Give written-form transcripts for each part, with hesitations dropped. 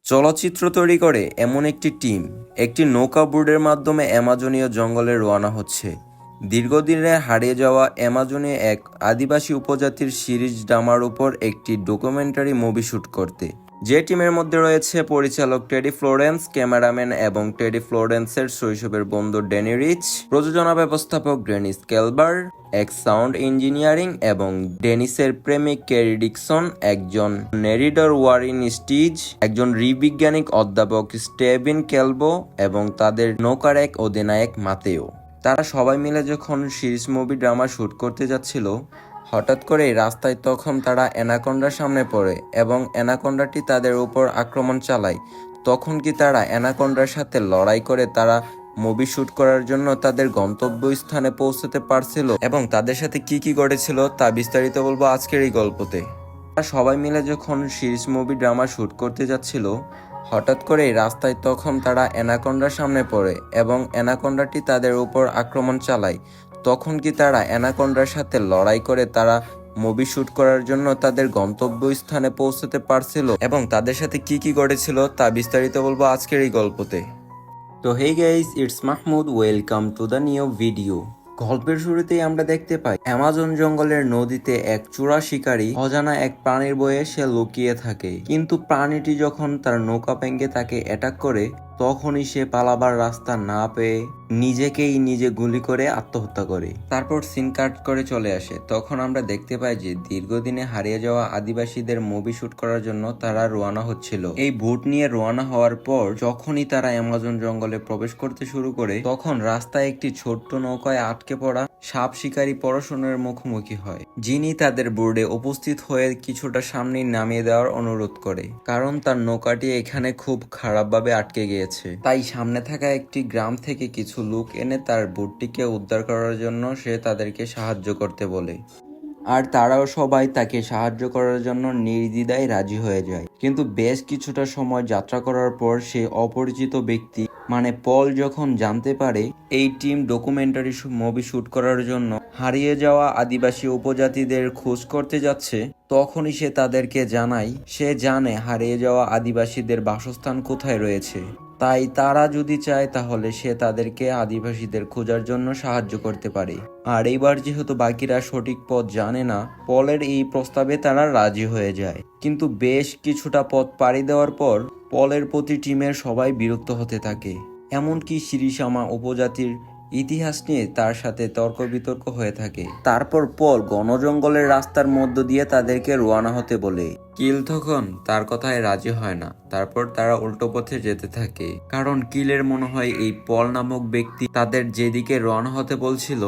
চলচ্চিত্র তৈরি করে এমন একটি টিম একটি নৌকা বোর্ডের মাধ্যমে অ্যামাজনীয় জঙ্গলে রওনা হচ্ছে দীর্ঘদিনে হারিয়ে যাওয়া অ্যামাজনে এক আদিবাসী উপজাতির সিরিজ ড্রামার উপর একটি ডকুমেন্টারি মুভি শুট করতে। যে টিমের মধ্যে রয়েছে পরিচালক টেডি ফ্লোরেন্স, ক্যামেরাম্যান এবং টেডি ফ্লোরেন্সের শৈশবের বন্ধু ড্যানি রিচ, প্রযোজনা ব্যবস্থাপক ডেনিস কেলবার, এক সাউন্ড ইঞ্জিনিয়ারিং এবং ডেনিসের প্রেমিক ক্যারি ডিকসন, একজন নেরিডর ওয়ারিন স্টিজ, একজন নৃবিজ্ঞানিক অধ্যাপক স্টেভিন কেলবো এবং তাদের নৌকার এক অধিনায়ক মাতেও। তারা সবাই মিলে যখন সিরিজ মুভি ড্রামা শুট করতে যাচ্ছিল, হঠাৎ করেই রাস্তায় তখন তারা অ্যানাকোন্ডার সামনে পড়ে এবং অ্যানাকোন্ডাটি তাদের উপর আক্রমণ চালায়। তখন কি তারা অ্যানাকোন্ডার সাথে লড়াই করে তারা মুভি শুট করার জন্য তাদের গন্তব্যস্থানে পৌঁছতে পারছিল এবং তাদের সাথে কি কি ঘটেছিল তা বিস্তারিত বলবো আজকের এই গল্পতে। তারা সবাই মিলে যখন সিরিজ মুভি ড্রামা শুট করতে যাচ্ছিল, হঠাৎ করেই রাস্তায় তখন তারা অ্যানাকোন্ডার সামনে পড়ে এবং অ্যানাকোন্ডাটি তাদের উপর আক্রমণ চালায়। তখন কি তারা অ্যানাকোন্ডার সাথে লড়াই করে তারা মুভি শুট করার জন্য তাদের গন্তব্যস্থানে পৌঁছতে পারছিল এবং তাদের সাথে কি কি ঘটেছিল তা বিস্তারিত বলবো আজকের এই গল্পতে। তো hey guys, it's Mahmud, welcome to the new video. গল্পের শুরুতেই আমরা দেখতে পাই অ্যামাজন জঙ্গলের নদীতে এক চোরা শিকারী অজানা এক প্রাণীর বয়ে সে লুকিয়ে থাকে, কিন্তু প্রাণীটি যখন তার নৌকা ভেঙে তাকে অ্যাটাক করে তখনই সে পালাবার রাস্তা না পেয়ে নিজেকেই নিজে গুলি করে আত্মহত্যা করে। তারপর সিন কাট করে চলে আসে। তখন আমরা দেখতে পাই যে দীর্ঘদিনে হারিয়ে যাওয়া আদিবাসীদের মুভি শুট করার জন্য তারা রওনা হচ্ছিল। এই বুট নিয়ে রওনা হওয়ার পর যখনই তারা অ্যামাজন জঙ্গলে প্রবেশ করতে শুরু করে তখন রাস্তায় একটি ছোট্ট নৌকায় আটকে পড়া সাপ শিকারী পরশনের মুখোমুখি হয়, যিনি তাদের বোর্ডে উপস্থিত হয়ে কিছুটা সামনে নামিয়ে দেওয়ার অনুরোধ করে, কারণ তার নৌকাটি এখানে খুব খারাপভাবে আটকে গিয়েছে। তাই সামনে থাকা একটি গ্রাম থেকে কিছু লোক এনে তার বোটটিকে উদ্ধার করার জন্য সে তাদেরকে সাহায্য করতে বলে, আর তারাও সবাই তাকে সাহায্য করার জন্য নির্দ্বিধায় রাজি হয়ে যায়। কিন্তু বেশ কিছুটা সময় যাত্রা করার পর সে অপরিচিত ব্যক্তি মানে পল যখন জানতে পারে এই টিম ডকুমেন্টারি মুভি শুট করার জন্য হারিয়ে যাওয়া আদিবাসী উপজাতিদের খোঁজ করতে যাচ্ছে, তখনই সে তাদেরকে জানায় সে জানে হারিয়ে যাওয়া আদিবাসীদের বাসস্থান কোথায় রয়েছে। তাই তারা যদি চায় তাহলে সে তাদেরকে আদিবাসীদের খোঁজার জন্য সাহায্য করতে পারে। আর এইবার যেহেতু বাকিরা সঠিক পথ জানে না, পলের এই প্রস্তাবে তারা রাজি হয়ে যায়। কিন্তু বেশ কিছুটা পথ পাড়ি দেওয়ার পর পলের প্রতি টিমের সবাই বিরক্ত হতে থাকে, এমনকি শিরিষামা উপজাতির ইতিহাস নিয়ে তার সাথে তর্ক বিতর্ক হয়ে থাকে। তারপর পল ঘনজঙ্গলের রাস্তার মধ্য দিয়ে তাদেরকে রওনা হতে বলে। কিল তখন তার কথায় রাজি হয় না। তারপর তারা উল্টো পথে যেতে থাকে, কারণ কিলের মনে হয় এই পল নামক ব্যক্তি তাদের যেদিকে রওনা হতে বলছিল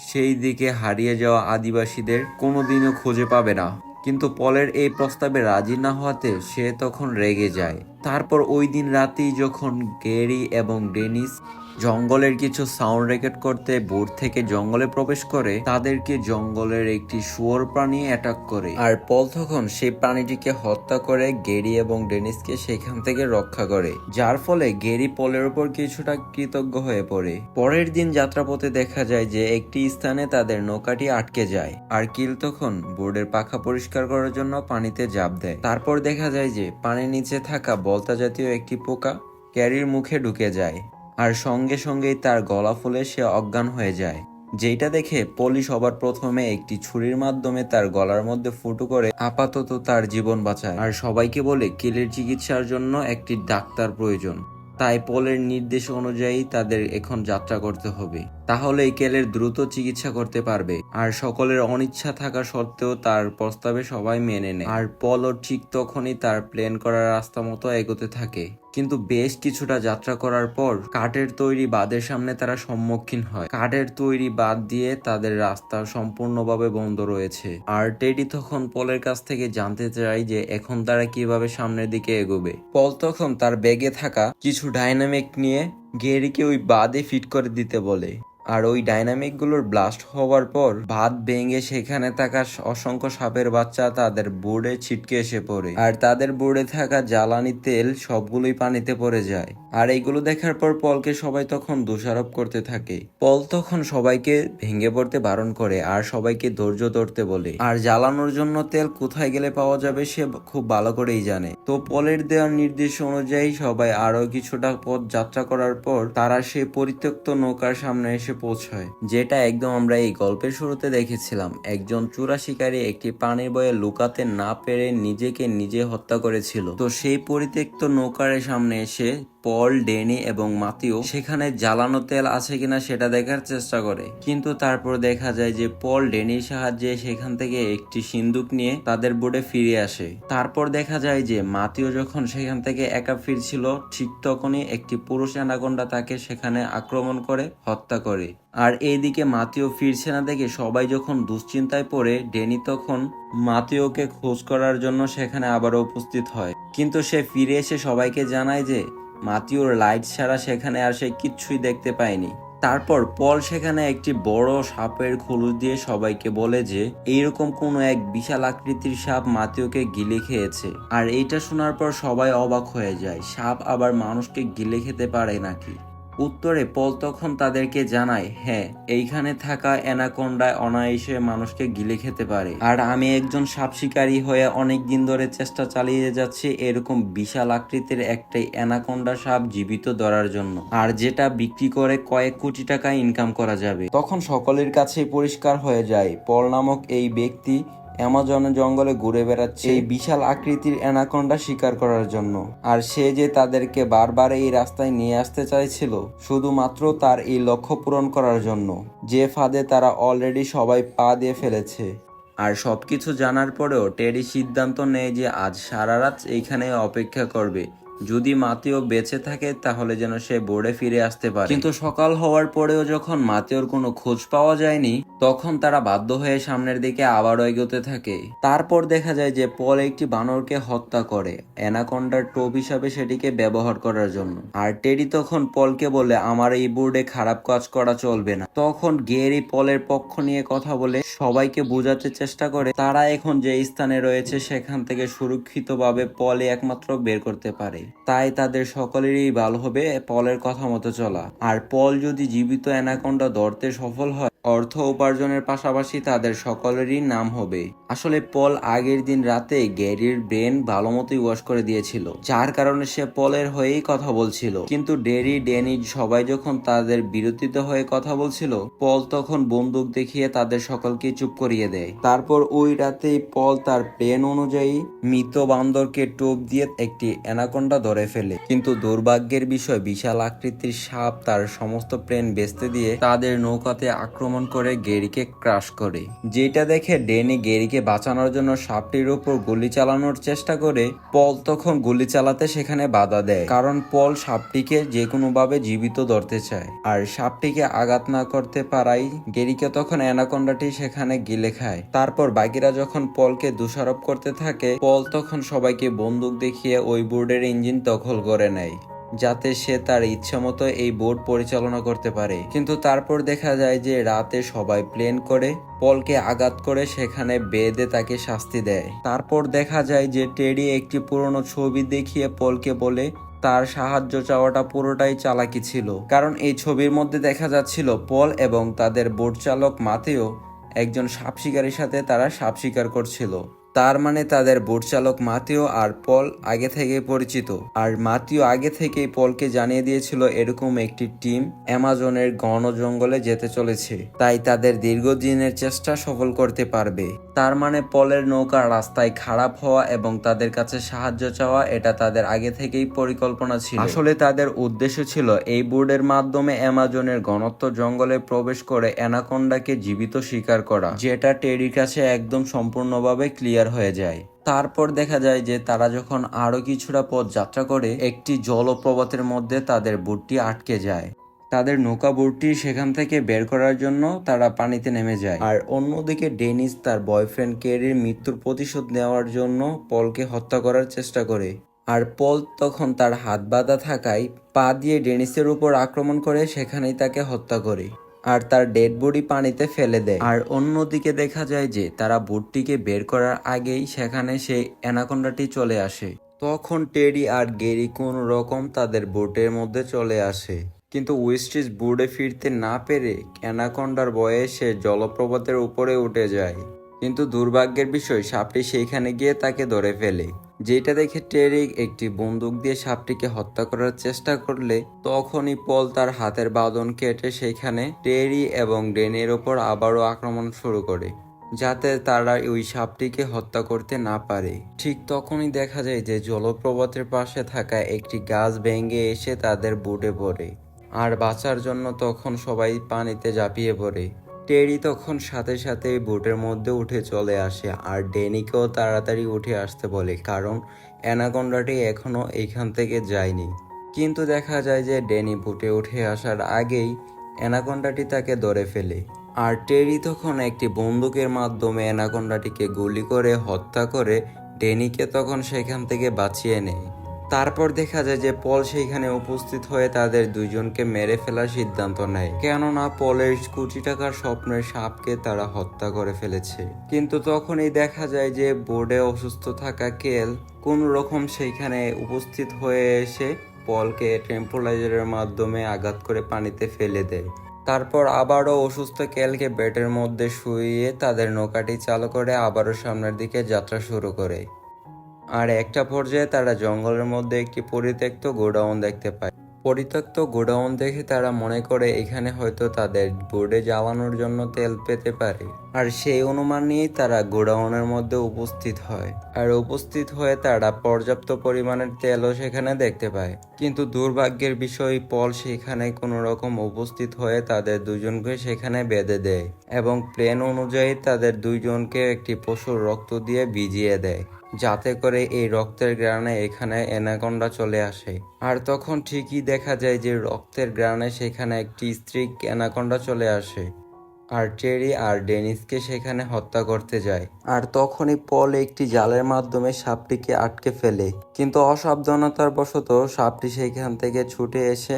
সেই দিকে হারিয়ে যাওয়া আদিবাসীদের কোনোদিনও খুঁজে পাবে না। কিন্তু পলের এই প্রস্তাবে রাজি না হওয়াতে সে তখন রেগে যায়। তারপর ওই দিন রাতেই যখন গ্যারি এবং ডেনিস জঙ্গলের কিছু সাউন্ড রেকর্ড করতে বোট থেকে জঙ্গলে প্রবেশ করে, তাদেরকে জঙ্গলের একটি শুয়োর প্রাণী অ্যাটাক করে, আর পল তখন সেই প্রাণীটিকে হত্যা করে গ্যারি এবং ডেনিসকে সেখান থেকে রক্ষা করে, যার ফলে গ্যারি পলের উপর কিছুটা কৃতজ্ঞ হয়ে পড়ে। পরের দিন যাত্রাপথে দেখা যায় যে একটি স্থানে তাদের নৌকাটি আটকে যায়, আর কিল তখন বোর্ডের পাখা পরিষ্কার করার জন্য পানিতে ঝাঁপ দেয়। তারপর দেখা যায় যে পানির নিচে থাকা বলতা জাতীয় একটি পোকা ক্যারির মুখে ঢুকে যায়, আর সঙ্গে সঙ্গেই তার গলা ফুলে সে অজ্ঞান হয়ে যায়। যেটা দেখে পলি সবার প্রথমে একটি ছুরির মাধ্যমে তার গলার মধ্যে ফুটো করে আপাতত তার জীবন বাঁচায়, আর সবাইকে বলে কিলের চিকিৎসার জন্য একটি ডাক্তার প্রয়োজন। তাই পলের নির্দেশ অনুযায়ী তাদের এখন যাত্রা করতে হবে, তাহলে কেলের দ্রুত চিকিৎসা করতে পারবে। আর সকলের অনিচ্ছা থাকা সত্ত্বেও তার প্রস্তাবে সবাই মেনে নেয়, আর পলও ঠিক তখনই তার প্ল্যান করা রাস্তা মতো এগোতে থাকে। কিন্তু বেশ কিছুটা যাত্রা করার পর কাঠের তৈরি বাঁধের সামনে তারা সম্মুখীন হয়। কাঠের তৈরি বাঁধ দিয়ে তাদের রাস্তা সম্পূর্ণভাবে বন্ধ রয়েছে, আর টেডি তখন পলের কাছ থেকে জানতে চায় যে এখন তারা কিভাবে সামনের দিকে এগোবে। পল তখন তার ব্যাগে থাকা কিছু ডাইনামিক নিয়ে গ্যারিকে ওই বাঁধে ফিট করে দিতে বলে, আর ওই ডাইনামিকগুলোর ব্লাস্ট হওয়ার পর ভাত ভেঙে সেখানে থাকা অসংখ্য সাপের বাচ্চা তাদের বোর্ডে ছিটকে এসে পড়ে, আর তাদের বোর্ডে থাকা জ্বালানি তেল সবগুলোই পানিতে পড়ে যায়। আর এইগুলো দেখার পর পলকে সবাই তখন দোষারোপ করতে থাকে। পল তখন সবাইকে ভেঙে পড়তে বারণ করে আর সবাইকে ধৈর্য ধরতে বলে, আর জ্বালানোর জন্য তেল কোথায় গেলে পাওয়া যাবে সে খুব ভালো করেই জানে। তো পলের দেওয়ার নির্দেশ অনুযায়ী সবাই আরো কিছুটা পথ যাত্রা করার পর তারা সেই পরিত্যক্ত নৌকার সামনে এসে পৌঁছায়, যেটা একদম আমরা এই গল্পের শুরুতে দেখেছিলাম। একজন চোরা শিকারী একটি পানির বয়ে লুকাতে না পেরে নিজেকে নিজে হত্যা করেছিল। তো সেই পরিত্যক্ত নৌকার সামনে এসে পল, ড্যানি এবং মাতিও সেখানে জ্বালানো তেল আছে কিনা সেটা দেখার চেষ্টা করে, কিন্তু তারপর দেখা যায় যে পল ড্যানির সাহায্যে সেখান থেকে একটি সিন্দুক নিয়ে তাদের বোটে ফিরে আসে। তারপর দেখা যায় যে মাতিও যখন সেখান থেকে একা ফিরছিল ঠিক তখনই একটি পুরুষ অ্যানাকোন্ডা তাকে সেখানে আক্রমণ করে হত্যা করে। আর এইদিকে মাতিও ফিরছে না দেখে সবাই যখন দুশ্চিন্তায় পড়ে, ড্যানি তখন মাতিওকে খোঁজ করার জন্য সেখানে আবারও উপস্থিত হয়, কিন্তু সে ফিরে এসে সবাইকে জানায় যে মাতিওর লাইট ছাড়া সেখানে আর সে কিচ্ছুই দেখতে পায়নি। তারপর পল সেখানে একটি বড় সাপের খোলস দিয়ে সবাইকে বলে যে এইরকম কোনো এক বিশাল আকৃতির সাপ মাতিওকে গিলে খেয়েছে। আর এইটা শোনার পর সবাই অবাক হয়ে যায়, সাপ আবার মানুষকে গিলে খেতে পারে নাকি? উত্তরে পল তখন তাদেরকে জানায়, হ্যাঁ, এইখানে থাকা অ্যানাকোন্ডা অনায়াসে মানুষকে গিলে খেতে পারে। আর আমি একজন সাপ শিকারী হয়ে অনেক দিন ধরে চেষ্টা চালিয়ে যাচ্ছি এরকম বিশাল আকৃতির একটাই অ্যানাকোন্ডা সাপ জীবিত ধরার জন্য, আর যেটা বিক্রি করে কয়েক কোটি টাকা ইনকাম করা যাবে। তখন সকলের কাছেই পরিষ্কার হয়ে যায় পল নামক এই ব্যক্তি অ্যামাজনের জঙ্গলে ঘুরে বেড়াচ্ছে এই বিশাল আকৃতির অ্যানাকোন্ডা শিকার করার জন্য। আর সে যে তাদেরকে বারবার এই রাস্তায় নিয়ে আসতে চাইছিল শুধুমাত্র তার এই লক্ষ্য পূরণ করার জন্য, যে ফাঁদে তারা অলরেডি সবাই পা দিয়ে ফেলেছে। আর সবকিছু জানার পরেও টেডি সিদ্ধান্ত নেয় যে আজ সারা রাত এইখানে অপেক্ষা করবে, যদি মাতিও বেঁচে থাকে তাহলে যেন সে বোর্ডে ফিরে আসতে পারে। কিন্তু সকাল হওয়ার পরেও যখন মাতিওর কোনো খোঁজ পাওয়া যায়নি তখন তারা বাধ্য হয়ে সামনের দিকে আবারও এগোতে থাকে। তারপর দেখা যায় যে পল একটি বানরকে হত্যা করে অ্যানাকোন্ডার টোপ হিসাবে সেটিকে ব্যবহার করার জন্য। আর টেডি তখন পলকে বলে আমার এই বোর্ডে খারাপ কাজ করা চলবে না। তখন গেরি পলের পক্ষ নিয়ে কথা বলে সবাইকে বোঝাতে চেষ্টা করে তারা এখন যে স্থানে রয়েছে সেখান থেকে সুরক্ষিতভাবে পলে একমাত্র বের করতে পারে, তাই তাদের সকলেরই ভালো হবে পলের কথা মতো চলা। আর পল যদি জীবিত অ্যানাকোন্ডা ধরতে সফল হয় অর্থ উপার্জনের পাশাপাশি তাদের সকলেরই নাম হবে। আসলে পল আগের দিন রাতে গ্যারির ব্রেন ভালো মতোই ওয়াশ করে দিয়েছিল, যার কারণে সে পলের হয়েই কথা বলছিল। কিন্তু ডেরি, ড্যানি সবাই যখন তাদের বিরোধিতা হয়ে কথা বলছিল পল তখন বন্দুক দেখিয়ে তাদের সকলকে চুপ করিয়ে দেয়। তারপর ওই রাতেই পল তার প্ল্যান অনুযায়ী মৃত বান্দরকে টোপ দিয়ে একটি অ্যানাকোন্ডা ধরে ফেলে। কিন্তু দুর্ভাগ্যের বিষয় বিশাল আকৃতির সাপ তার সমস্ত প্ল্যান বেচতে দিয়ে তাদের নৌকাতে আক্রমণ করে গেরিকে ক্রাশ করে, যেটা দেখে ড্যানি গেরিকে বাঁচানোর জন্য সাপটির উপর গুলি চালানোর চেষ্টা করে পল তখন গুলি চালাতে সেখানে বাধা দেয়, কারণ পল সাপটিকে যে কোনো ভাবে জীবিত ধরতে চায়। আর সাপটিকে আঘাত না করতে পারাই গেরিকে তখন অ্যানাকোন্ডাটি সেখানে গিলে খায়। তারপর বাকিরা যখন পলকে দোষারোপ করতে থাকে পল তখন সবাইকে বন্দুক দেখিয়ে ওই বোর্ডের ইঞ্জিন দখল করে নেয়, যাতে সে তার ইচ্ছা মতো এই বোট পরিচালনা করতে পারে। কিন্তু তারপর দেখা যায় যে রাতে সবাই প্ল্যান করে পলকে আঘাত করে সেখানে বেঁধে তাকে শাস্তি দেয়। তারপর দেখা যায় যে টেডি একটি পুরনো ছবি দেখিয়ে পলকে বলে তার সাহায্য চাওয়াটা পুরোটাই চালাকি ছিল, কারণ এই ছবির মধ্যে দেখা যাচ্ছিল পল এবং তাদের বোট চালক মাতেও একজন সাপ শিকারীর সাথে তারা সাপ শিকার করছিল। তার মানে তাদের বোট চালক মাতিও আর পল আগে থেকেই পরিচিত, আর মাতিও আগে থেকেই পলকে জানিয়ে দিয়েছিল এরকম একটি টিম অ্যামাজনের ঘন জঙ্গলে যেতে চলেছে, তাই তাদের দীর্ঘদিনের চেষ্টা সফল করতে পারবে। তার মানে পলের নৌকা রাস্তায় খারাপ হওয়া এবং তাদের কাছে সাহায্য চাওয়া এটা তাদের আগে থেকেই পরিকল্পনা ছিল। আসলে তাদের উদ্দেশ্য ছিল এই বোর্ডের মাধ্যমে অ্যামাজনের ঘনত্ব জঙ্গলে প্রবেশ করে অ্যানাকোন্ডাকে জীবিত শিকার করা, যেটা টেডির কাছে একদম সম্পূর্ণভাবে ক্লিয়ার হয়ে যায়। তারপর দেখা যায় যে তারা যখন আরো কিছুটা পথ যাত্রা করে একটি জলপ্রপাতের মধ্যে তাদের বোটটি আটকে যায়। তাদের নৌকা বোটটি সেখান থেকে বের করার জন্য তারা পানিতে নেমে যায়। আর অন্যদিকে ডেনিস তার বয়ফ্রেন্ড কেরির মৃত্যুর প্রতিশোধ নেওয়ার জন্য পলকে হত্যা করার চেষ্টা করে। আর পল তখন তার হাত বাঁধা থাকায় পা দিয়ে ডেনিসের উপর আক্রমণ করে সেখানেই তাকে হত্যা করে। আর তার ডেড বডি পানিতে ফেলে দেয়। আর অন্যদিকে দেখা যায় যে তারা বোটটিকে বের করার আগেই সেখানে সেই অ্যানাকোন্ডাটি চলে আসে। তখন টেডি আর গেরি কোন রকম তাদের বোটের মধ্যে চলে আসে, কিন্তু উইস্টিস বোর্ডে ফিরতে না পেরে অ্যানাকোন্ডার ভয়ে সে জলপ্রপাতের উপরে উঠে যায়। কিন্তু দুর্ভাগ্যের বিষয় সাপটি সেইখানে গিয়ে তাকে ধরে ফেলে, যেটা দেখে টেরি একটি বন্দুক দিয়ে সাপটিকে হত্যা করার চেষ্টা করলে তখনই পল তার হাতের বাঁধন কেটে সেইখানে টেরি এবং ডেনির ওপর আবারও আক্রমণ শুরু করে, যাতে তারা ওই সাপটিকে হত্যা করতে না পারে। ঠিক তখনই দেখা যায় যে জলপ্রপাতের পাশে থাকা একটি গাছ ভেঙে এসে তাদের বুটে পড়ে, আর বাঁচার জন্য তখন সবাই পানিতে ঝাঁপিয়ে পড়ে। টেরি তখন সাথে সাথে বোটের মধ্যে উঠে চলে আসে আর ড্যানিকেও তাড়াতাড়ি উঠে আসতে বলে, কারণ অ্যানাকোন্ডাটি এখনো এইখান থেকে যায়নি। কিন্তু দেখা যায় যে ড্যানি বোটে উঠে আসার আগেই অ্যানাকোন্ডাটি তাকে ধরে ফেলে, আর টেরি তখন একটি বন্দুকের মাধ্যমে অ্যানাকোন্ডাটিকে গুলি করে হত্যা করে ড্যানিকে তখন সেখান থেকে বাঁচিয়ে নেয়। তারপর দেখা যায় যে পল সেইখানে উপস্থিত হয়ে তাদের দুইজনকে মেরে ফেলার সিদ্ধান্ত নেয়, কেননা পলের কোটি টাকার স্বপ্নের সাপকে তারা হত্যা করে ফেলেছে। কিন্তু তখনই দেখা যায় যে বোর্ডে অসুস্থ থাকা কেল কোন রকম সেইখানে উপস্থিত হয়ে এসে পলকে ট্রেম্পোলাইজারের মাধ্যমে আঘাত করে পানিতে ফেলে দেয়। তারপর আবারও অসুস্থ কেলকে বেটের মধ্যে শুইয়ে তাদের নৌকাটি চালু করে আবারও সামনের দিকে যাত্রা শুরু করে। আর একটা পর্যায়ে তারা জঙ্গলের মধ্যে একটি পরিত্যক্ত গোডাউন দেখতে পায়। পরিত্যক্ত গোডাউন দেখে তারা মনে করে এখানে হয়তো তাদের বোর্ডে জ্বালানোর জন্য তেল পেতে পারে, আর সেই অনুমান নিয়েই তারা গোডাউনের মধ্যে উপস্থিত হয়। আর উপস্থিত হয়ে তারা পর্যাপ্ত পরিমাণের তেলও সেখানে দেখতে পায়। কিন্তু দুর্ভাগ্যের বিষয় পল সেখানে কোনো রকম উপস্থিত হয়ে তাদের দুজনকে সেখানে বেঁধে দেয় এবং প্ল্যান অনুযায়ী তাদের দুইজনকে একটি পশুর রক্ত দিয়ে ভিজিয়ে দেয়, যাতে করে এই রক্তের গ্রানে এখানে অ্যানাকোন্ডা চলে আসে। আর তখন ঠিকই দেখা যায় যে রক্তের গ্রানে সেখানে একটি স্ত্রী অ্যানাকোন্ডা চলে আসে, আর টেরি আর ডেনিসকে সেখানে হত্যা করতে যায়। আর তখনই পল একটি জালের মাধ্যমে সাপটিকে আটকে ফেলে, কিন্তু অসাবধানতার বশত সাপটি সেখান থেকে ছুটে এসে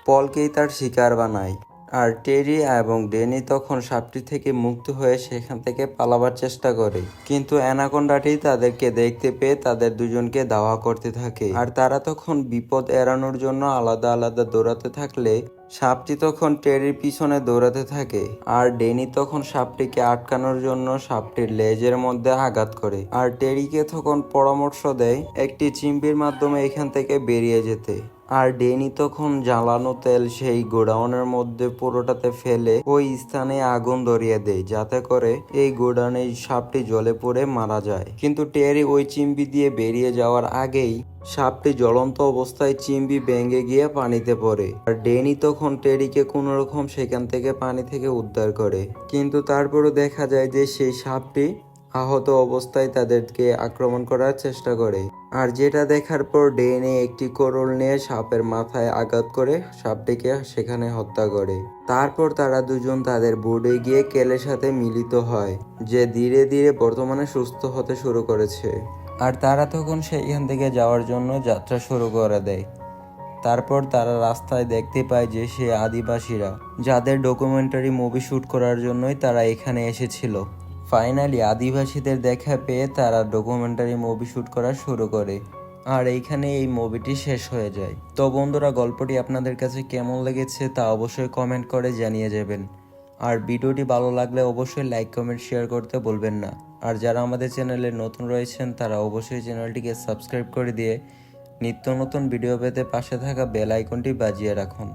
পলকেই তার শিকার বানায়। আর টেরি এবং ডেনি তখন সাপটি থেকে মুক্ত হয়ে সেখান থেকে পালাবার চেষ্টা করে, কিন্তু অ্যানাকোন্ডাটি তাদেরকে দেখতে পেয়ে তাদের দুজনকে ধাওয়া করতে থাকে। আর তারা তখন বিপদ এড়ানোর জন্য আলাদা আলাদা দৌড়াতে থাকলে সাপটি তখন টেরির পিছনে দৌড়াতে থাকে, আর ডেনি তখন সাপটিকে আটকানোর জন্য সাপটির লেজের মধ্যে আঘাত করে। আর টেরিকে তখন পরামর্শ দেয় একটি চিম্বির মাধ্যমে এখান থেকে বেরিয়ে যেতে। আর ডেনি তখন জ্বালানো তেল সেই গোডাউনের মধ্যে পুরোটাতে ফেলে ওই স্থানে আগুন ধরিয়ে দেয়, যাতে করে এই গোডাউনে সাপটি জ্বলে পড়ে মারা যায়। কিন্তু টেরি ওই চিম্বি দিয়ে বেরিয়ে যাওয়ার আগেই সাপটি জ্বলন্ত অবস্থায় চিম্বি ভেঙে গিয়ে পানিতে পড়ে। আর ডেনি তখন টেরিকে কোনো রকম সেখান থেকে পানি থেকে উদ্ধার করে, কিন্তু তারপরও দেখা যায় যে সেই সাপটি আহত অবস্থায় তাদেরকে আক্রমণ করার চেষ্টা করে। আর যেটা দেখার পর ডেনি একটি কোরল নিয়ে সাপের মাথায় আঘাত করে সাপটিকে সেখানে হত্যা করে। তারপর তারা দুজন তাদের বোর্ডে গিয়ে কেলের সাথে মিলিত হয়, যে ধীরে ধীরে বর্তমানে সুস্থ হতে শুরু করেছে। আর তারা তখন সেইখান থেকে যাওয়ার জন্য যাত্রা শুরু করে দেয়। তারপর তারা রাস্তায় দেখতে পায় যে সে আদিবাসীরা, যাদের ডকুমেন্টারি মুভি শ্যুট করার জন্যই তারা এখানে এসেছিল। ফাইনালি আদিবাসীদের দেখা পেয়ে তারা ডকুমেন্টারি মুভি শ্যুট করা শুরু করে, আর এইখানে এই মুভিটি শেষ হয়ে যায়। তো বন্ধুরা, গল্পটি আপনাদের কাছে কেমন লেগেছে তা অবশ্যই কমেন্ট করে জানিয়ে যাবেন। আর ভিডিওটি ভালো লাগলে অবশ্যই লাইক কমেন্ট শেয়ার করতে বলবেন না। আর যারা আমাদের চ্যানেলে নতুন রয়েছেন তারা অবশ্যই চ্যানেলটিকে সাবস্ক্রাইব করে দিয়ে নিত্য নতুন ভিডিও পেতে পাশে থাকা বেল আইকনটি বাজিয়ে রাখুন।